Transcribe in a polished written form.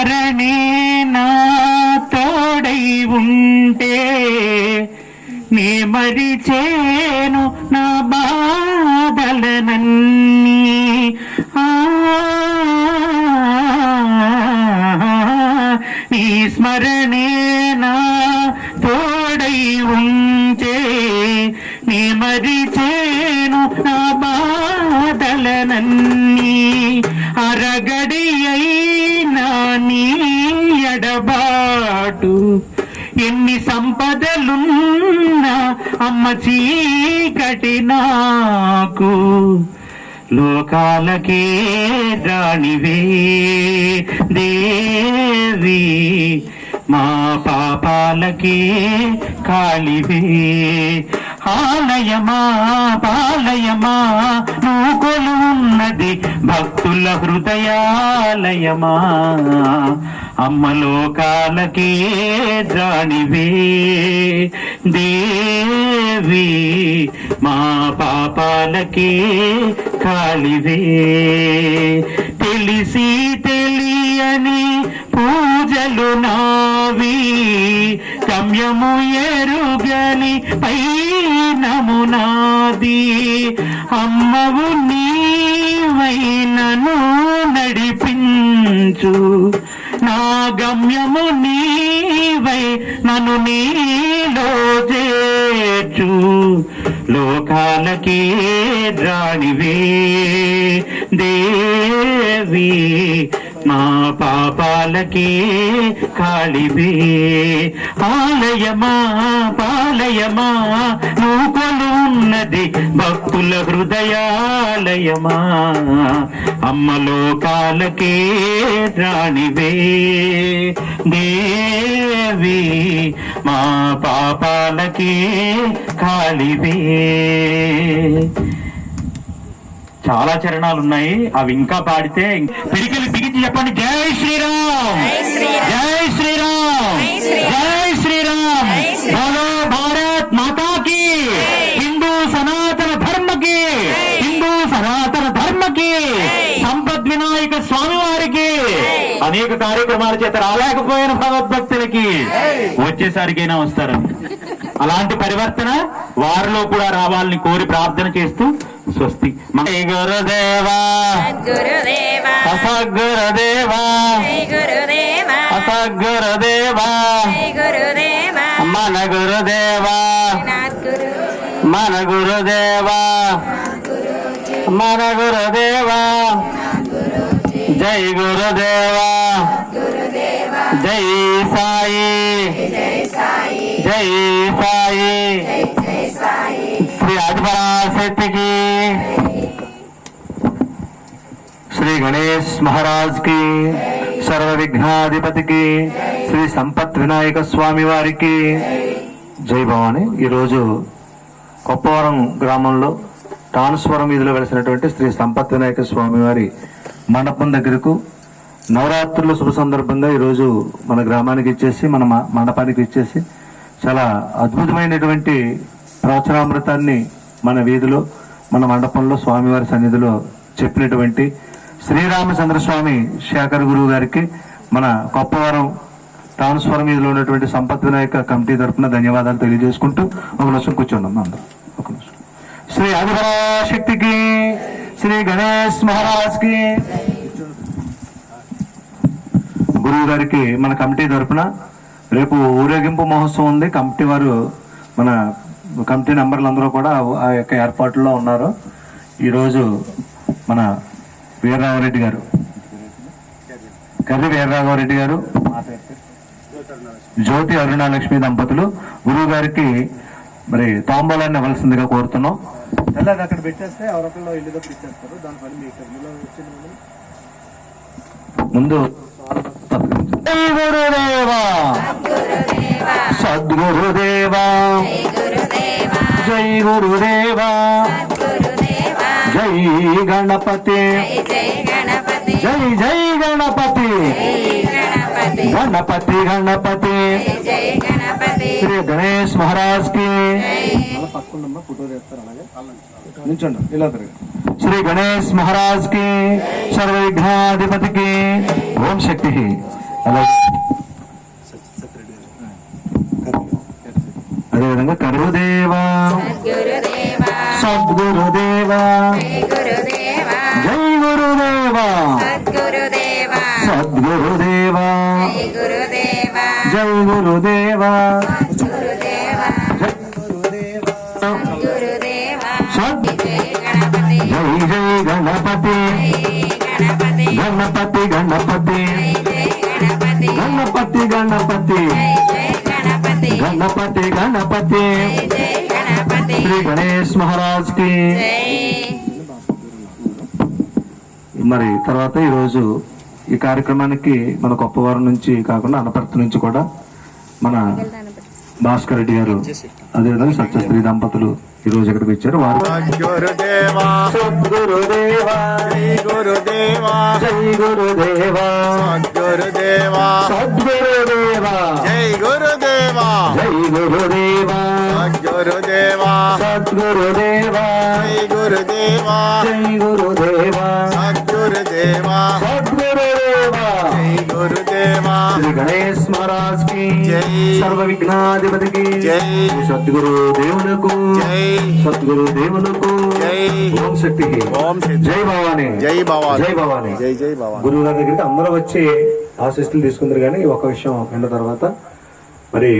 స్మరణే నా తోడై ఉంటే నే మరిచేను నా బాధలనన్నీ. నీ స్మరణే నా తోడై ఉంటే నీ మరిచేను నా బాధలనన్నీ. అరగడియైనా నీ ఎడబాటు ఎన్ని సంపదలున్నా అమ్మ చీకటి నాకు. లోకాలకే రాణివే దేవి మా పాపాలకే కాళివే. ఆలయమా పాలయమా నువ్వు కొలున్నది భక్తుల హృదయాలయమా. అమ్మ లోకాలకే రాణివే దేవి మా పాపాలకే కాళివే. తెలిసి తెలియని పూజలు నావి గమ్యము ఎరుగని పైనము నాది. అమ్మవు నీవైనను నడిపించు నా గమ్యము నీవై నన్ను నీలో చేర్చు. లోకాలకే రాణివే దేవి మా పాపాలకే కాళివే. ఆలయమా పాలయమా నువ్వు కొలున్నది భక్తుల హృదయాలయమా. అమ్మ లోకాలకే రాణివే దేవి మా పాపాలకే కాళివే. చాలా చరణాలు ఉన్నాయి, అవి ఇంకా పాడితే పిడికిలు బిగించి చెప్పండి. జై శ్రీరామ్ జై శ్రీరామ్ జై శ్రీరామ్. బోలో భారత్ మాతా की, హిందూ సనాతన ధర్మ की, హిందూ సనాతన ధర్మ की. సంపత్ వినాయక స్వామి వారికి అనేక కార్యక్రమాల చేత రాలేకపోయిన భగవద్భక్తులకి వచ్చేసరికైనా వస్తారని, అలాంటి పరివర్తన వారిలో కూడా రావాలని కోరి ప్రార్థన చేస్తూ స్వస్తి. జై గురుదేవా అసద్గురుదేవా అసద్గురుదేవా మన గురుదేవా మన గురుదేవా మన గురుదేవా. జై గురుదేవా జై సాయి జై సాయి. శ్రీ ఆదిపరాశక్తికి, శ్రీ గణేష్ మహారాజ్ కి, సర్వ విఘ్నాధిపతికి, శ్రీ సంపత్ వినాయక స్వామి వారికి జై భవాని. ఈరోజు కొప్పవరం గ్రామంలో ట్రాన్స్ఫారం వీధిలో వెలిసినటువంటి శ్రీ సంపత్ వినాయక స్వామి వారి మండపం దగ్గరకు నవరాత్రుల శుభ సందర్భంగా ఈరోజు మన గ్రామానికి ఇచ్చేసి మన మండపానికి ఇచ్చేసి చాలా అద్భుతమైనటువంటి ప్రవచనామృతాన్ని మన వీధిలో మన మండపంలో స్వామివారి సన్నిధిలో చెప్పినటువంటి శ్రీరామచంద్ర స్వామి శేఖర్ గురువు గారికి మన కొప్పవరం ట్రాన్స్ఫారం వీధిలో ఉన్నటువంటి సంపత్ వినాయక కమిటీ తరఫున ధన్యవాదాలు తెలియజేసుకుంటూ ఒక నిమిషం కూర్చోండి అందరూ. ఒక నిమిషం. శ్రీ ఆదిపరాశక్తికి, శ్రీ గణేష్ మహారాజ్ కి, గురువు గారికి మన కమిటీ తరఫున రేపు ఊరేగింపు మహోత్సవం ఉంది. కమిటీ వారు మన కమిటీ మెంబర్లు అందరూ కూడా ఆ యొక్క ఏర్పాట్లలో ఉన్నారు. ఈరోజు మన వీరరాఘవరెడ్డి గారు, కర్రి వీరరాఘవరెడ్డి గారు, జ్యోతి అరుణాలక్ష్మి దంపతులు గురువు గారికి మరి తాంబూలాన్ని ఇవ్వాల్సిందిగా కోరుతున్నాం. అది అక్కడ పెట్టేస్తే ఎవరొకళ్ళు ఇల్లు దగ్గర ఇచ్చేస్తారు. దానిపైన మీకు ముందు జై గురుదేవా సద్గురుదేవా జై గురుదేవా జై గణపతి జై జై గణపతి గణపతి గణపతి. శ్రీ గణేష్ మహారాజ్ కి, ఫోటో చేస్తారు అలాగే నిల్చోండి ఇలా తిరగండి. శ్రీ గణేష్ మహారాజ్ కి, సర్వ విఘ్నాధిపతికి ఓం శక్తి. అలాగే అదేవిధంగా కరుదేవా సద్గురుదేవా జై గురుదేవా సద్గురుదేవా జై గురుదేవా జై జై గణపతి గణపతి గణపతి గణపతి గణపతి గణపతి గణపతి శ్రీ గణేష్ మహారాజ్ కి. మరి తర్వాత ఈరోజు ఈ కార్యక్రమానికి మన కొప్పవారం నుంచి కాకుండా అనపర్తి నుంచి కూడా మన భాస్కర్ రెడ్డి గారు అదేవిధంగా సత్యశ్రీ దంపతులు ఈ రోజు ఇక్కడికి వచ్చారు. వారు గురుదేవా సద్గురుదేవా శ్రీ గురుదేవా జై గురుదేవా గురుదేవా సద్గురుదేవా జై గురుదేవా జై గురుదేవా గురుదేవా సద్గురుదేవా జై గురుదేవా జై గురుదేవా గురుదేవా సద్గురుదేవా జై గురుదేవా శ్రీ గణేష్ మహారాజ్ కి జై. సర్వ విఘ్నాధిపతికి జై. సద్గురు దేవులకు జై సద్గురు దేవులకు జై ఓం శక్తికి ఓం సిద్ధి జై భవాని జై భవాని జై భవాని. జై జై భవాని. గురువు గారి దగ్గరికి అందరూ వచ్చి ఆశీస్సులు తీసుకుందరు కానీ ఒక విషయం విన్న తర్వాత మరి